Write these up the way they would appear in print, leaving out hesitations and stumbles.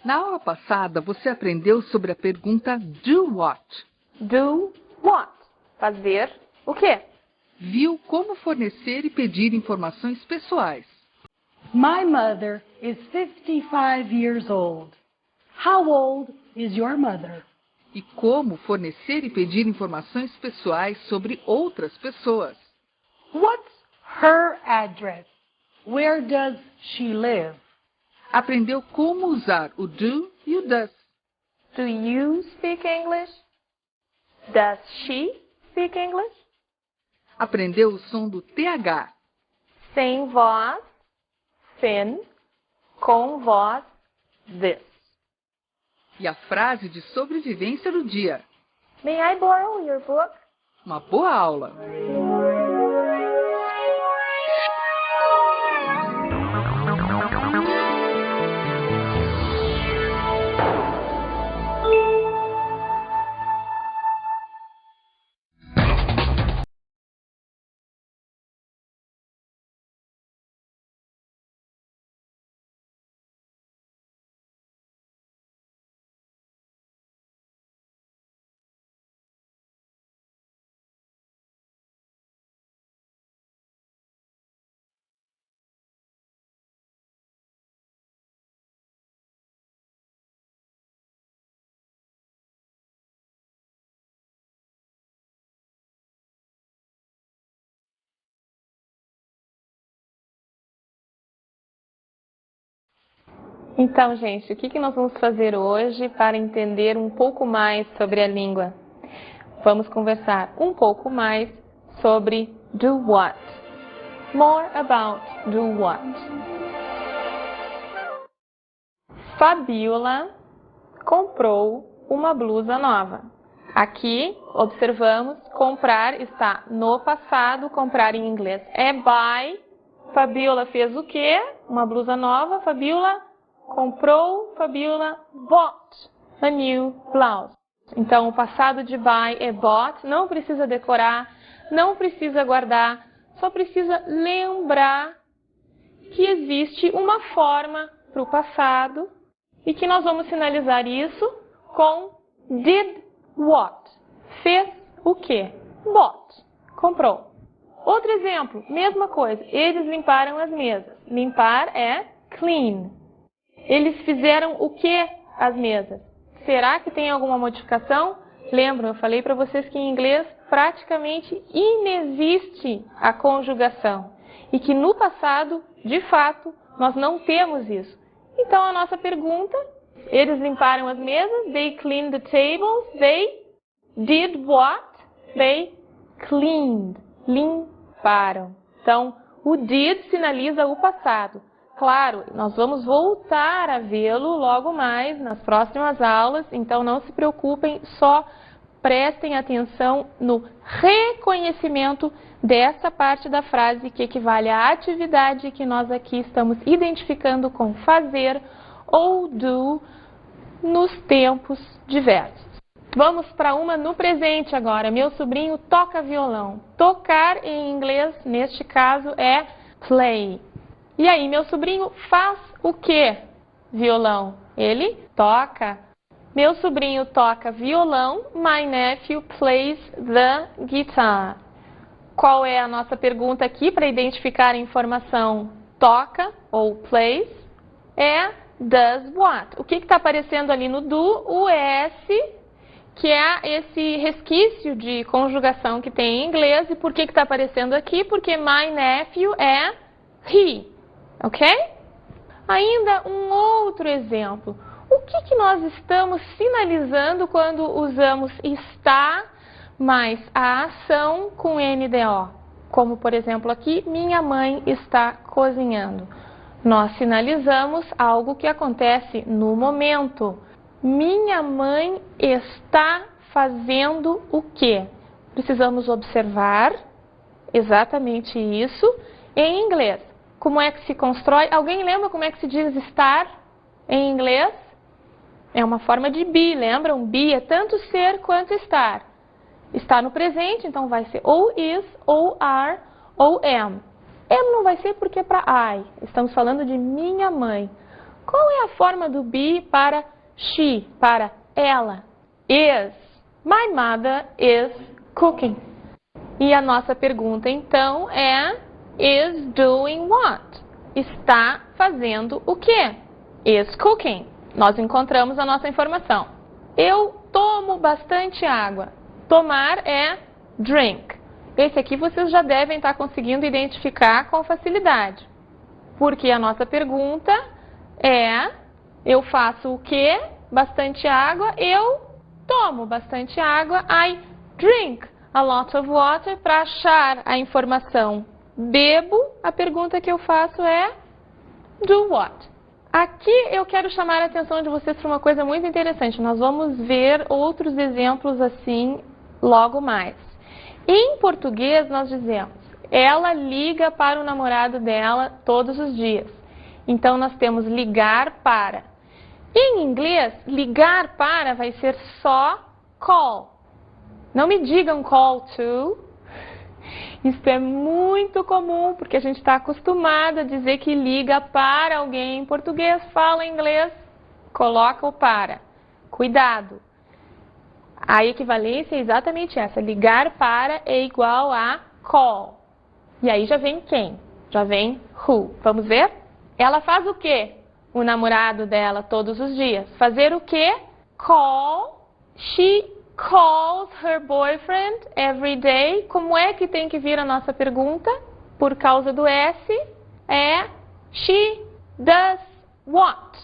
Na aula passada, você aprendeu sobre a pergunta do what. Do what? Fazer o quê? Viu como fornecer e pedir informações pessoais. My mother is 55 years old. How old is your mother? E como fornecer e pedir informações pessoais sobre outras pessoas. What's her address? Where does she live? Aprendeu como usar o do e o does. Do you speak English? Does she speak English? Aprendeu o som do TH. Sem voz, thin. Com voz, this. E a frase de sobrevivência do dia. May I borrow your book? Uma boa aula! Então, gente, o que nós vamos fazer hoje para entender um pouco mais sobre a língua? Vamos conversar um pouco mais sobre do what. More about do what. Fabiola comprou uma blusa nova. Aqui, observamos, comprar está no passado, comprar em inglês é buy. Fabiola fez o quê? Uma blusa nova. Fabiola comprou, Fabiola bought a new blouse. Então, o passado de buy é bought. Não precisa decorar, não precisa guardar, só precisa lembrar que existe uma forma para o passado e que nós vamos sinalizar isso com did what. Fez o quê? Bought. Comprou. Outro exemplo, mesma coisa. Eles limparam as mesas. Limpar é clean. Eles fizeram o que as mesas? Será que tem alguma modificação? Lembram, eu falei para vocês que em inglês praticamente inexiste a conjugação. E que no passado, de fato, nós não temos isso. Então a nossa pergunta, eles limparam as mesas, they cleaned the tables, they did what? They cleaned, limparam. Então o did sinaliza o passado. Claro, nós vamos voltar a vê-lo logo mais nas próximas aulas, então não se preocupem, só prestem atenção no reconhecimento dessa parte da frase que equivale à atividade que nós aqui estamos identificando com fazer ou do nos tempos diversos. Vamos para uma no presente agora. Meu sobrinho toca violão. Tocar em inglês, neste caso, é play. E aí, meu sobrinho faz o quê? Violão. Ele toca. Meu sobrinho toca violão. My nephew plays the guitar. Qual é a nossa pergunta aqui para identificar a informação toca ou plays? É does what. O que está aparecendo ali no do? O S, que é esse resquício de conjugação que tem em inglês. E por que está aparecendo aqui? Porque my nephew é he. Ok? Ainda um outro exemplo. O que nós estamos sinalizando quando usamos está mais a ação com NDO? Como, por exemplo, aqui, minha mãe está cozinhando. Nós sinalizamos algo que acontece no momento. Minha mãe está fazendo o quê? Precisamos observar exatamente isso em inglês. Como é que se constrói? Alguém lembra como é que se diz estar em inglês? É uma forma de be, lembram? Be é tanto ser quanto estar. Está no presente, então vai ser ou is, ou are, ou am. Am não vai ser porque é para I. Estamos falando de minha mãe. Qual é a forma do be para she, para ela? Is. My mother is cooking. E a nossa pergunta, então, é is doing what? Está fazendo o quê? Is cooking. Nós encontramos a nossa informação. Eu tomo bastante água. Tomar é drink. Esse aqui vocês já devem estar conseguindo identificar com facilidade. Porque a nossa pergunta é, eu faço o quê? Bastante água. Eu tomo bastante água. I drink a lot of water. Para achar a informação bebo, a pergunta que eu faço é do what? Aqui eu quero chamar a atenção de vocês para uma coisa muito interessante. Nós vamos ver outros exemplos assim logo mais. Em português nós dizemos, ela liga para o namorado dela todos os dias. Então nós temos ligar para. Em inglês, ligar para vai ser só call. Não me digam call to. Isso é muito comum, porque a gente está acostumado a dizer que liga para alguém. Em português, fala em inglês, coloca o para. Cuidado. A equivalência é exatamente essa. Ligar para é igual a call. E aí já vem quem? Já vem who. Vamos ver? Ela faz o quê? O namorado dela todos os dias. Fazer o quê? Call. She calls her boyfriend every day. Como é que tem que vir a nossa pergunta? Por causa do S, é she does what?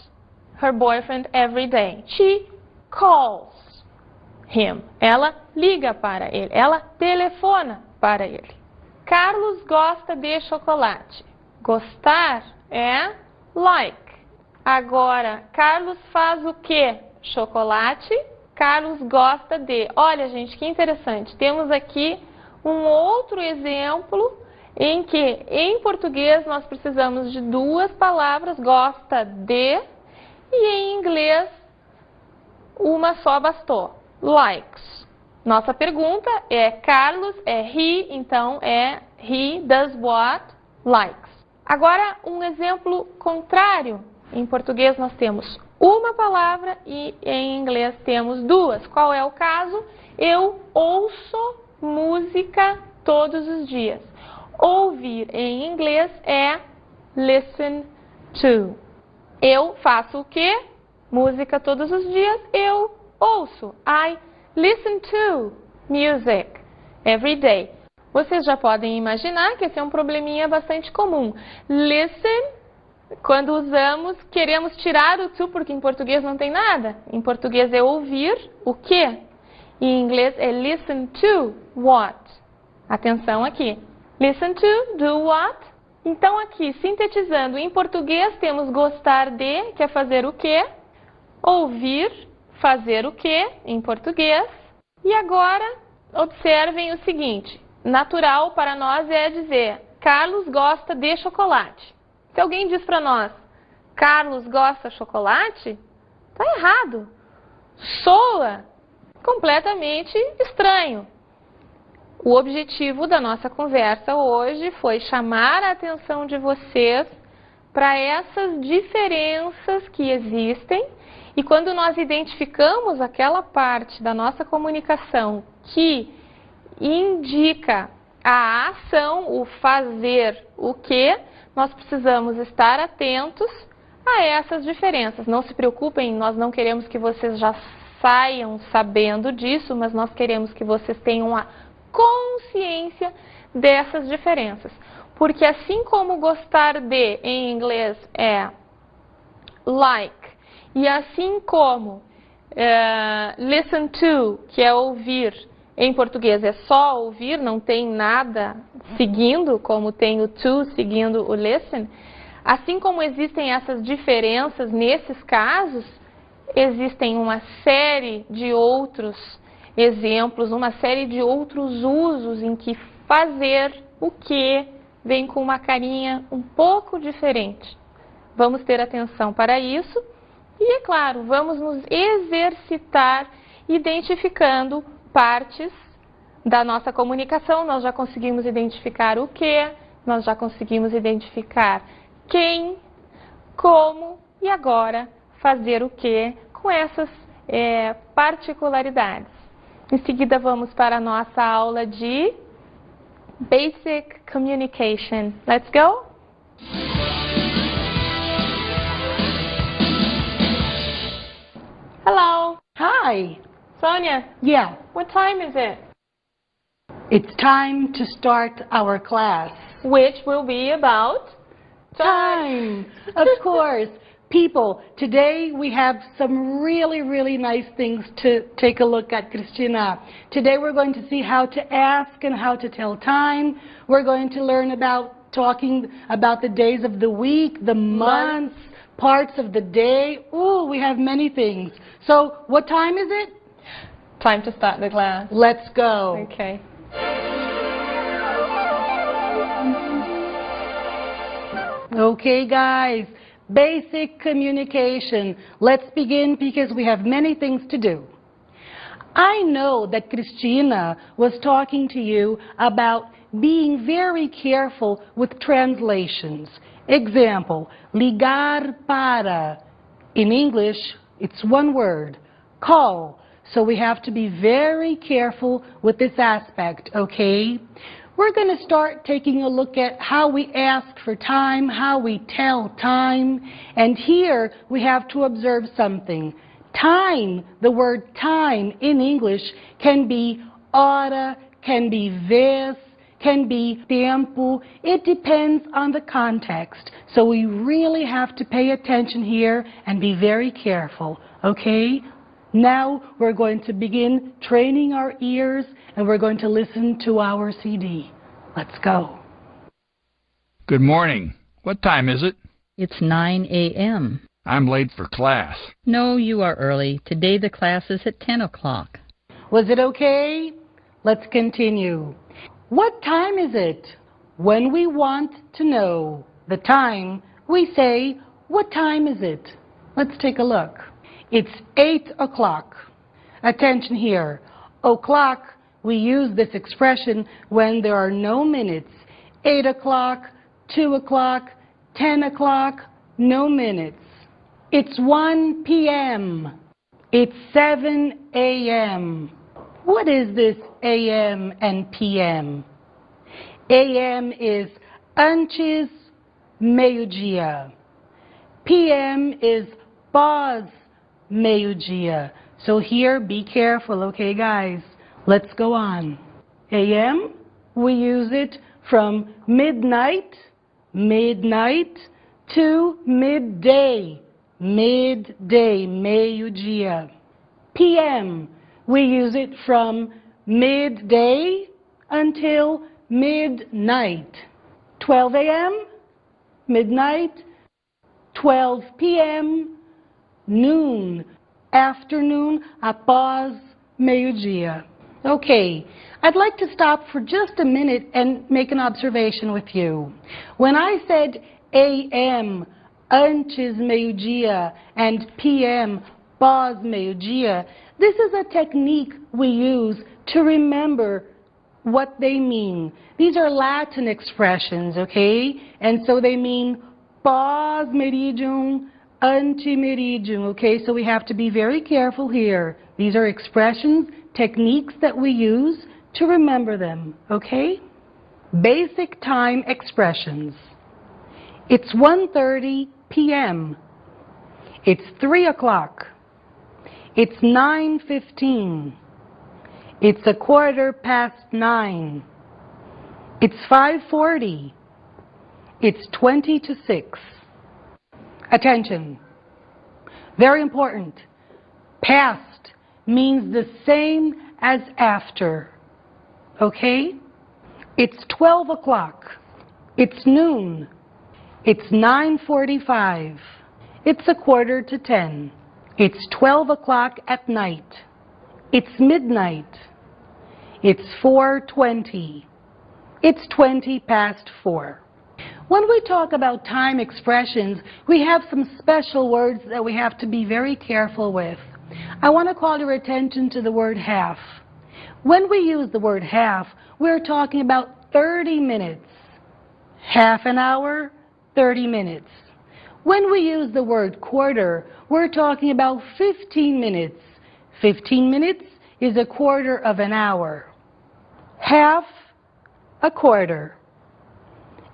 Her boyfriend every day. She calls him. Ela liga para ele. Ela telefona para ele. Carlos gosta de chocolate. Gostar é like. Agora, Carlos faz o quê? Chocolate. Carlos gosta de. Olha, gente, que interessante. Temos aqui um outro exemplo em que, em português, nós precisamos de duas palavras, gosta de, e em inglês, uma só bastou, likes. Nossa pergunta é Carlos, é he, então é he does what? Likes. Agora, um exemplo contrário. Em português, nós temos uma palavra e em inglês temos duas. Qual é o caso? Eu ouço música todos os dias. Ouvir em inglês é listen to. Eu faço o quê? Música todos os dias. Eu ouço. I listen to music every day. Vocês já podem imaginar que esse é um probleminha bastante comum. Listen. Quando usamos, queremos tirar o to, porque em português não tem nada. Em português é ouvir o quê? Em inglês é listen to what? Atenção aqui. Listen to, do what? Então aqui, sintetizando, em português temos gostar de, que é fazer o quê? Ouvir, fazer o quê? Em português. E agora, observem o seguinte. Natural para nós é dizer, Carlos gosta de chocolate. Se alguém diz para nós, Carlos gosta de chocolate, está errado. Soa completamente estranho. O objetivo da nossa conversa hoje foi chamar a atenção de vocês para essas diferenças que existem. E quando nós identificamos aquela parte da nossa comunicação que indica a ação, o fazer, o que, nós precisamos estar atentos a essas diferenças. Não se preocupem, nós não queremos que vocês já saiam sabendo disso, mas nós queremos que vocês tenham a consciência dessas diferenças. Porque assim como gostar de, em inglês, é like, e assim como listen to, que é ouvir, em português é só ouvir, não tem nada seguindo, como tem o to seguindo o listen. Assim como existem essas diferenças nesses casos, existem uma série de outros exemplos, uma série de outros usos em que fazer o que vem com uma carinha um pouco diferente. Vamos ter atenção para isso e, é claro, vamos nos exercitar identificando partes da nossa comunicação. Nós já conseguimos identificar o que, nós já conseguimos identificar quem, como E agora, fazer o que com essas particularidades? Em seguida, vamos para a nossa aula de Basic Communication. Let's go? Hello. Hi. Sonia, Yeah, what time is it? it's time to start our class. Which will be about Time, of course. People, today we have some really nice things to take a look at, Cristina. Today we're going to see how to ask and how to tell time. We're going to learn about talking about the days of the week, the months, parts of the day. Ooh, we have many things. So, what time is it? Time to start the class. Let's go. Okay. Okay, guys. Basic communication. Let's begin because we have many things to do. I know that Cristina was talking to you about being very careful with translations. Example, ligar para. In English, it's one word, call. So we have to be very careful with this aspect, okay? We're going to start taking a look at how we ask for time, how we tell time, and here we have to observe something. Time, the word time in English can be hora, can be vez, can be tempo. It depends on the context. So we really have to pay attention here and be very careful, okay? Now we're going to begin training our ears and we're going to listen to our CD. Let's go. Good morning. What time is it? It's 9 a.m. I'm late for class. No, you are early. Today the class is at 10 o'clock. Was it okay? Let's continue. What time is it? When we want to know the time, we say, what time is it? Let's take a look. It's 8 o'clock. Attention here. O'clock, we use this expression when there are no minutes. 8 o'clock, 2 o'clock, 10 o'clock, no minutes. It's 1 p.m. It's 7 a.m. What is this a.m. and p.m.? A.m. is antes meio-dia. P.m. is pós meio-dia. So here, be careful, okay, guys? Let's go on. A.m., we use it from midnight to midday, meio-dia. P.M., we use it from midday until midnight. 12 a.m., midnight, 12 p.m., noon, afternoon, após meio-dia. Okay, I'd like to stop for just a minute and make an observation with you. When I said a.m., antes meio-dia, and p.m., pós meio-dia, this is a technique we use to remember what they mean. These are Latin expressions, okay? And so they mean pós meridium, ante meridium, okay? So we have to be very careful here. These are expressions, techniques that we use to remember them, okay? Basic time expressions. It's 1:30 p.m. It's 3 o'clock. It's 9:15. It's 9:15. It's 5:40. It's 20 to 6. Attention. Very important. Past means the same as after. Okay? It's 12 o'clock. It's noon. It's 9:45. It's 9:45. It's 12 o'clock at night. It's midnight. It's 4:20. It's 20 past 4. When we talk about time expressions, we have some special words that we have to be very careful with. I want to call your attention to the word half. When we use the word half, we're talking about 30 minutes. Half an hour, 30 minutes. When we use the word quarter, we're talking about 15 minutes. 15 minutes is a quarter of an hour. Half a quarter.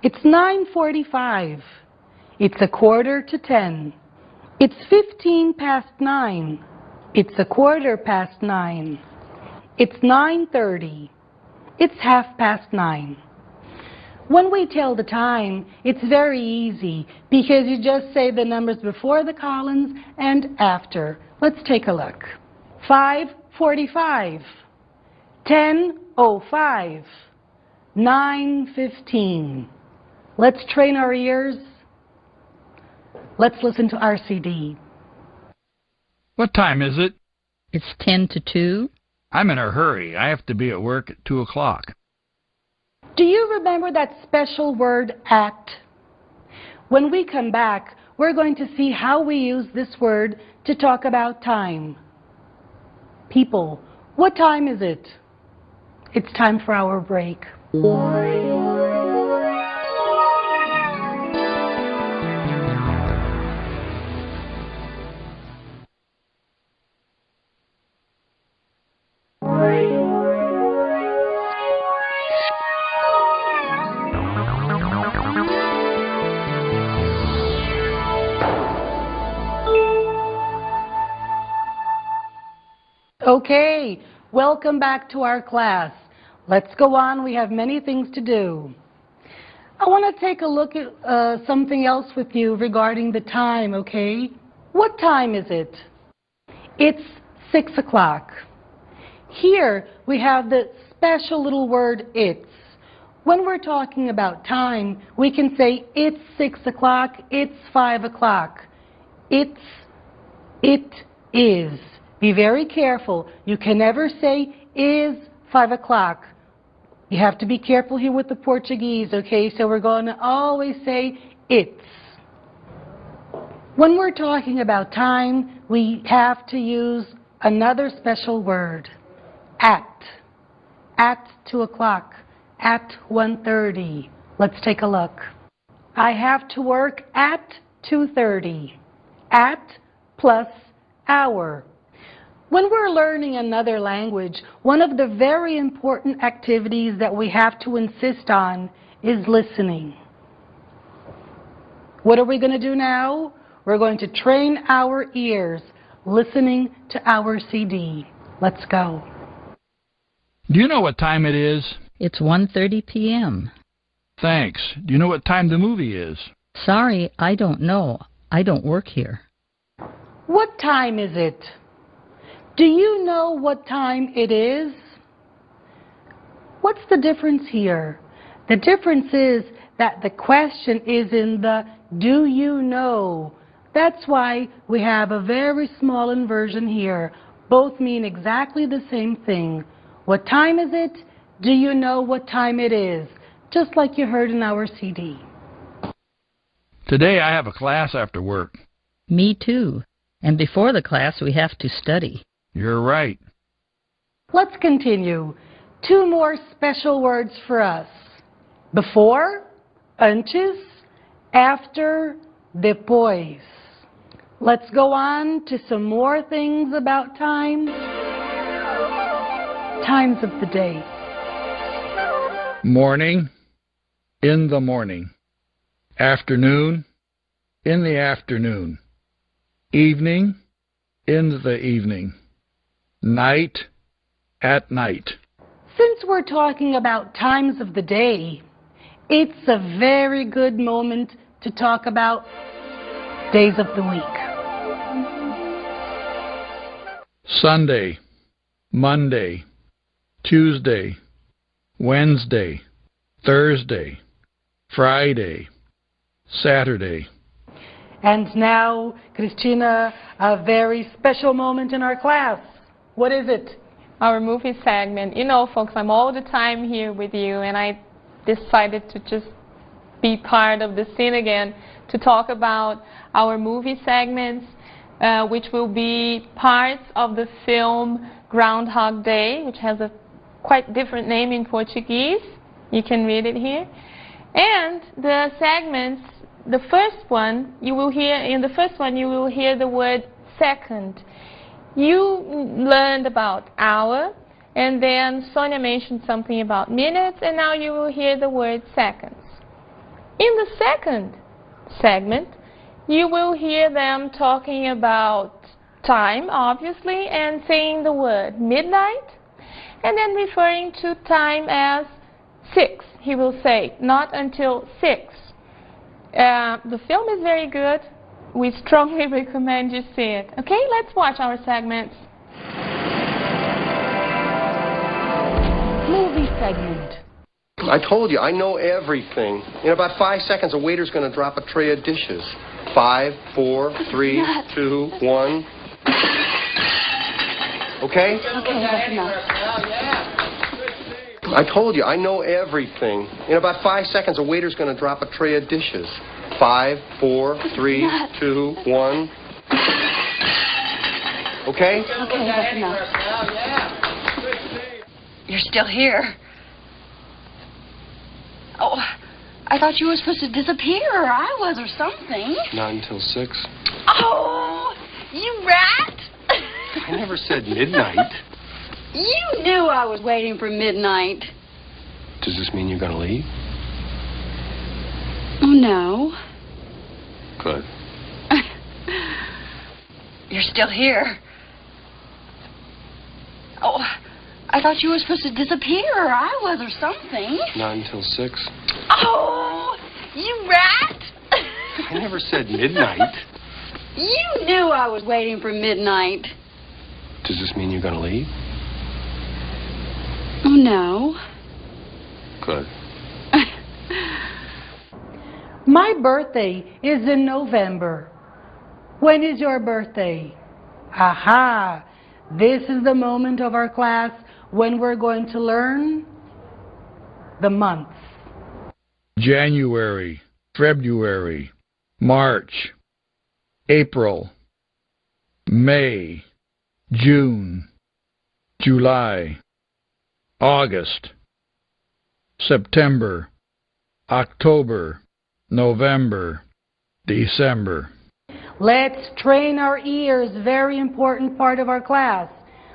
It's 9:45. It's a quarter to 10. It's 15 past 9. It's a quarter past 9. It's 9:30. It's half past 9. When we tell the time, it's very easy because you just say the numbers before the colons and after. Let's take a look. 5:45, 10:05, 9:15. Let's train our ears. Let's listen to our CD. What time is it? It's 10 to 2. I'm in a hurry. I have to be at work at 2 o'clock. Do you remember that special word, at? When we come back, we're going to see how we use this word to talk about time. People, what time is it? It's time for our break. Okay, welcome back to our class. Let's go on. We have many things to do. I want to take a look at something else with you regarding the time, okay? What time is it? It's 6 o'clock. Here we have the special little word, it's. When we're talking about time, we can say it's 6 o'clock, it's 5 o'clock. It is. Be very careful. You can never say is 5 o'clock. You have to be careful here with the Portuguese, okay? So we're going to always say it's. When we're talking about time, we have to use another special word, at. At 2 o'clock, at 1:30. Let's take a look. I have to work at 2:30. At plus hour. When we're learning another language, one of the very important activities that we have to insist on is listening. What are we going to do now? We're going to train our ears, listening to our CD. Let's go. Do you know what time it is? It's 1:30 p.m. Thanks. Do you know what time the movie is? Sorry, I don't know. I don't work here. What time is it? Do you know what time it is? What's the difference here? The difference is that the question is in the do you know. That's why we have a very small inversion here. Both mean exactly the same thing. What time is it? Do you know what time it is? Just like you heard in our CD. Today I have a class after work. Me too. And before the class, we have to study. You're right. Let's continue. 2 more special words for us. Before, antes, after, depois. Let's go on to some more things about time. Times of the day. Morning, in the morning. Afternoon, in the afternoon. Evening, in the evening. Night, at night. Since we're talking about times of the day, it's a very good moment to talk about days of the week. Sunday, Monday, Tuesday, Wednesday, Thursday, Friday, Saturday. And now, Cristina, a very special moment in our class. What is it? Our movie segment. You know, folks, I'm all the time here with you, and I decided to just be part of the scene again to talk about our movie segments, which will be parts of the film Groundhog Day, which has a quite different name in Portuguese. You can read it here. And the segments the first one, you will hear the word second. You learned about hour, and then Sonia mentioned something about minutes, and now you will hear the word seconds. In the second segment, you will hear them talking about time, obviously, and saying the word midnight, and then referring to time as 6. He will say, not until 6. The film is very good. We strongly recommend you see it. Okay, let's watch our segments. Movie segment. I told you, I know everything. In about 5 seconds, a waiter's going to drop a tray of dishes. 5, 4, 3, 2, 1. Okay? Okay, that's enough. I told you, I know everything. In about 5 seconds, a waiter's going to drop a tray of dishes. 5, 4, 3, 2, 1. Okay? Okay, that's enough. You're still here. Oh, I thought you were supposed to disappear, or I was, or something. Not until 6. Oh, you rat! I never said midnight. You knew I was waiting for midnight. Does this mean you're going to leave? Oh, no. Good. You're still here. Oh, I thought you were supposed to disappear, or I was, or something. Not until 6. Oh, you rat! I never said midnight. You knew I was waiting for midnight. Does this mean you're going to leave? Oh, no. Good. My birthday is in November. When is your birthday? Aha! This is the moment of our class when we're going to learn the months. January, February, March, April, May, June, July, August, September, October, November, December. Let's train our ears, very important part of our class.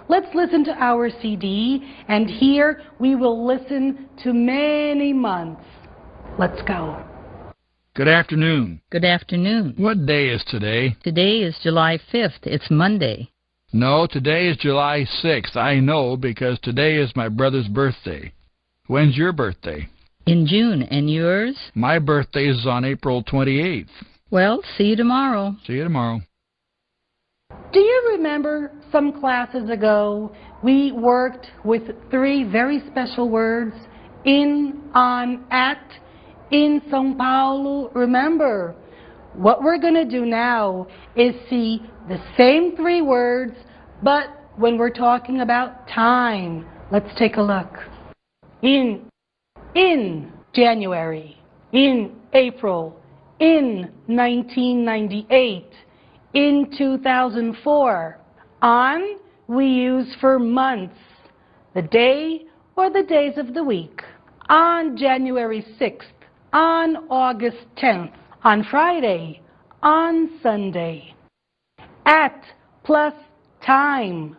Let's listen to our CD, and here we will listen to many months. Let's go. Good afternoon. Good afternoon. What day is today? Today is July 5th. It's Monday. No, today is July 6th. I know because today is my brother's birthday. When's your birthday? In June. And yours? My birthday is on April 28th. Well, see you tomorrow. See you tomorrow. Do you remember some classes ago we worked with 3 very special words? In, on, at, in São Paulo. Remember, what we're going to do now is see the same 3 words, but when we're talking about time. Let's take a look. In January, in April, in 1998, in 2004. On we use for months, the day or the days of the week. On January 6th, on August 10th, on Friday, on Sunday. At plus time.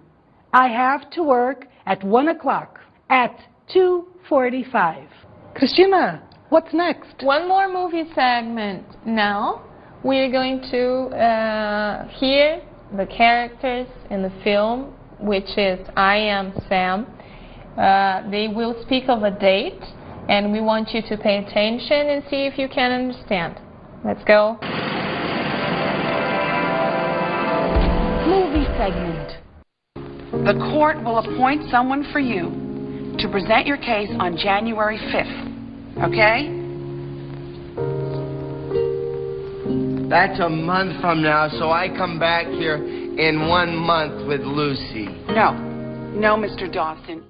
I have to work at 1 o'clock, at 2:45. Christina, what's next? One more movie segment. Now we're going to hear the characters in the film, which is I Am Sam. They will speak of a date, and we want you to pay attention and see if you can understand. Let's go. Movie segment. The court will appoint someone for you to present your case on January 5th. Okay? That's a month from now, so I come back here in 1 month with Lucy. No, Mr. Dawson.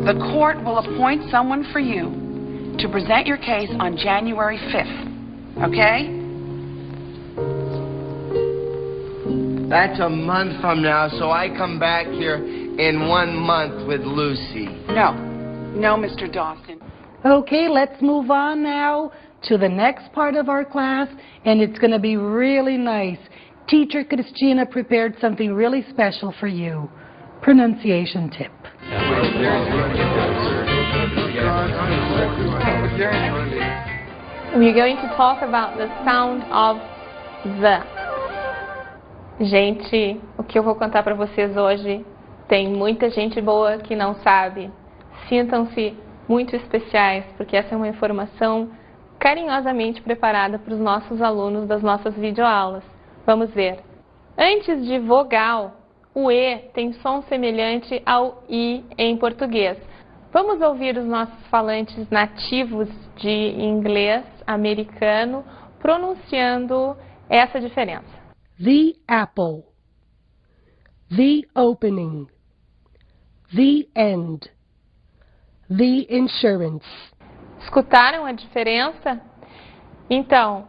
The court will appoint someone for you to present your case on January 5th. Okay? That's a month from now, so I come back here in 1 month with Lucy. No, Mr. Dawson. Okay, let's move on now to the next part of our class, and it's going to be really nice. Teacher Christina prepared something really special for you. Pronunciation tip. We're going to talk about the sound of the. Gente, o que eu vou contar para vocês hoje, tem muita gente boa que não sabe. Sintam-se muito especiais, porque essa é uma informação carinhosamente preparada para os nossos alunos das nossas videoaulas. Vamos ver. Antes de vogal, o E tem som semelhante ao I em português. Vamos ouvir os nossos falantes nativos de inglês americano pronunciando essa diferença. The apple. The opening. The end. The insurance. Escutaram a diferença? Então,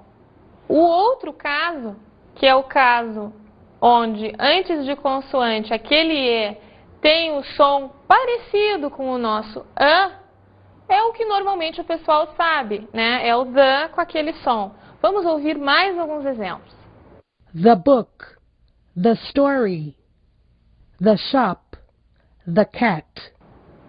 o outro caso, que é o caso onde antes de consoante aquele E tem o som parecido com o nosso A, é o que normalmente o pessoal sabe, né? É o the com aquele som. Vamos ouvir mais alguns exemplos. The book. The story. The shop. The cat.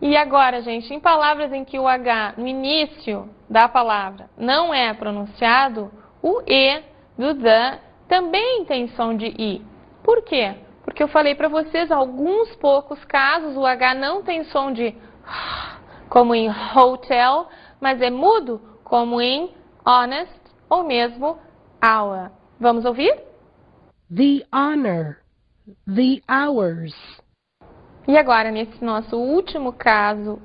E agora, gente, em palavras em que o H no início da palavra não é pronunciado, o E do the também tem som de I. Por quê? Porque eu falei para vocês, alguns poucos casos o H não tem som de como em hotel, mas é mudo, como em honest ou mesmo hour. Vamos ouvir? The honor. The hours. E agora, nesse nosso último caso,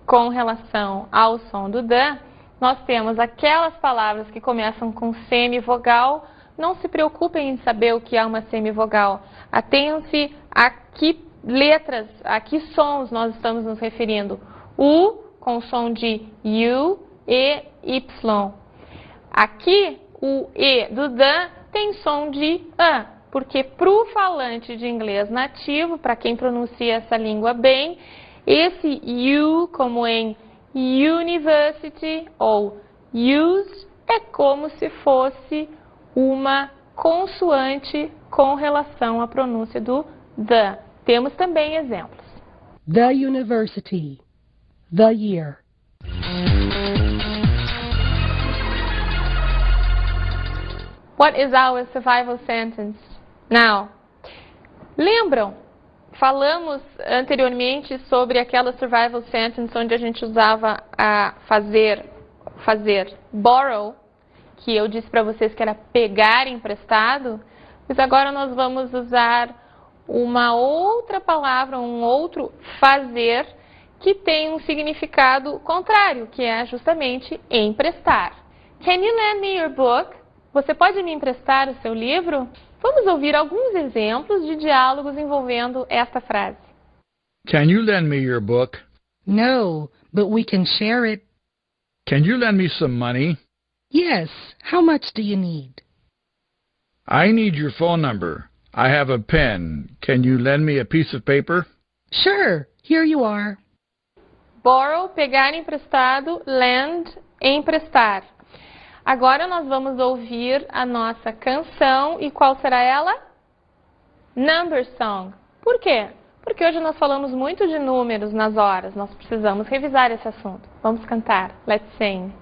com relação ao som do the, nós temos aquelas palavras que começam com semivogal. Não se preocupem em saber o que é uma semivogal. Atenham-se a que letras, a que sons nós estamos nos referindo. U com som de U, E, Y. Aqui, o E do the tem som de A, porque para o falante de inglês nativo, para quem pronuncia essa língua bem, esse U, como em university ou use, é como se fosse uma consoante com relação à pronúncia do the. Temos também exemplos. The university. The year. What is our survival sentence? Now, lembram? Falamos anteriormente sobre aquela survival sentence onde a gente usava a fazer borrow, que eu disse para vocês que era pegar emprestado, mas agora nós vamos usar uma outra palavra, um outro fazer, que tem um significado contrário, que é justamente emprestar. Can you lend me your book? Você pode me emprestar o seu livro? Vamos ouvir alguns exemplos de diálogos envolvendo esta frase. Can you lend me your book? No, but we can share it. Can you lend me some money? Yes. How much do you need? I need your phone number. I have a pen. Can you lend me a piece of paper? Sure. Here you are. Borrow, pegar emprestado. Lend, emprestar. Agora nós vamos ouvir a nossa canção. E qual será ela? Number Song. Por quê? Porque hoje nós falamos muito de números nas horas. Nós precisamos revisar esse assunto. Vamos cantar. Let's sing.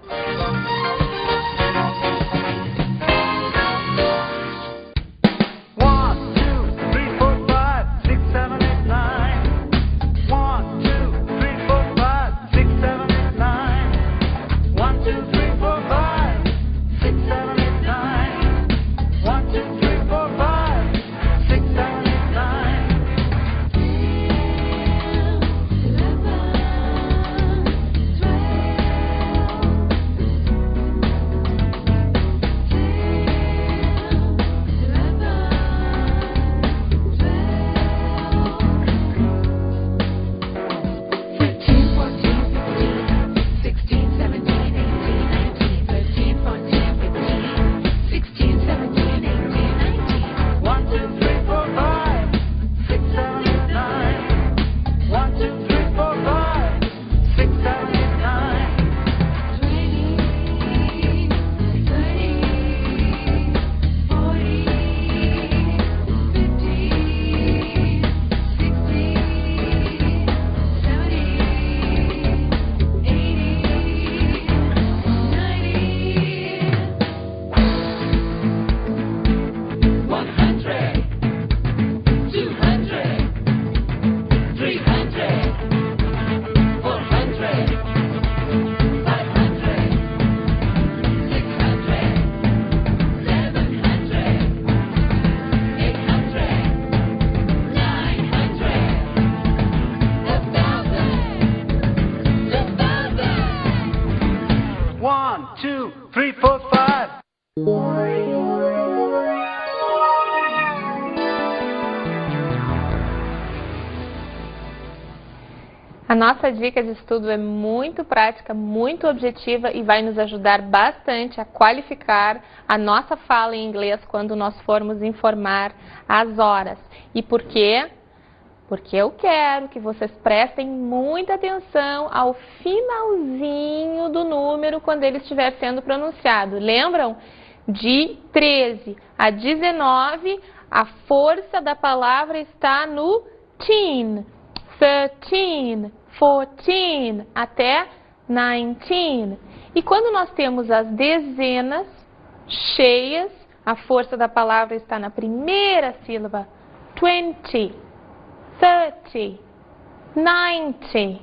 A nossa dica de estudo é muito prática, muito objetiva e vai nos ajudar bastante a qualificar a nossa fala em inglês quando nós formos informar as horas. E por quê? Porque eu quero que vocês prestem muita atenção ao finalzinho do número quando ele estiver sendo pronunciado. Lembram? De 13 a 19, a força da palavra está no teen. 13, 14, até 19. E quando nós temos as dezenas cheias, a força da palavra está na primeira sílaba. 20, 30, 90.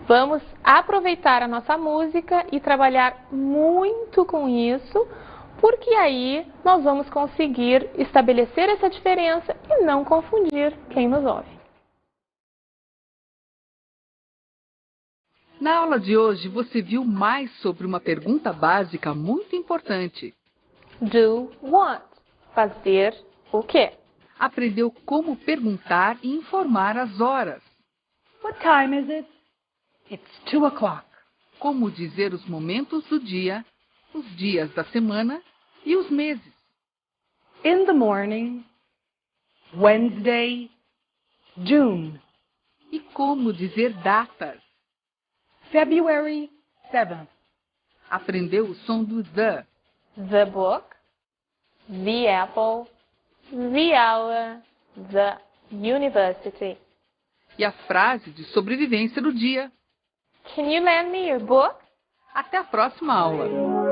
Vamos aproveitar a nossa música e trabalhar muito com isso, porque aí nós vamos conseguir estabelecer essa diferença e não confundir quem nos ouve. Na aula de hoje, você viu mais sobre uma pergunta básica muito importante. Do what? Fazer o quê? Aprendeu como perguntar e informar as horas. What time is it? It's 2 o'clock. Como dizer os momentos do dia, os dias da semana e os meses. In the morning, Wednesday, June. E como dizer datas. February 7th. Aprendeu o som do the. The book, the apple, the hour, the university. E a frase de sobrevivência do dia. Can you lend me your book? Até a próxima aula!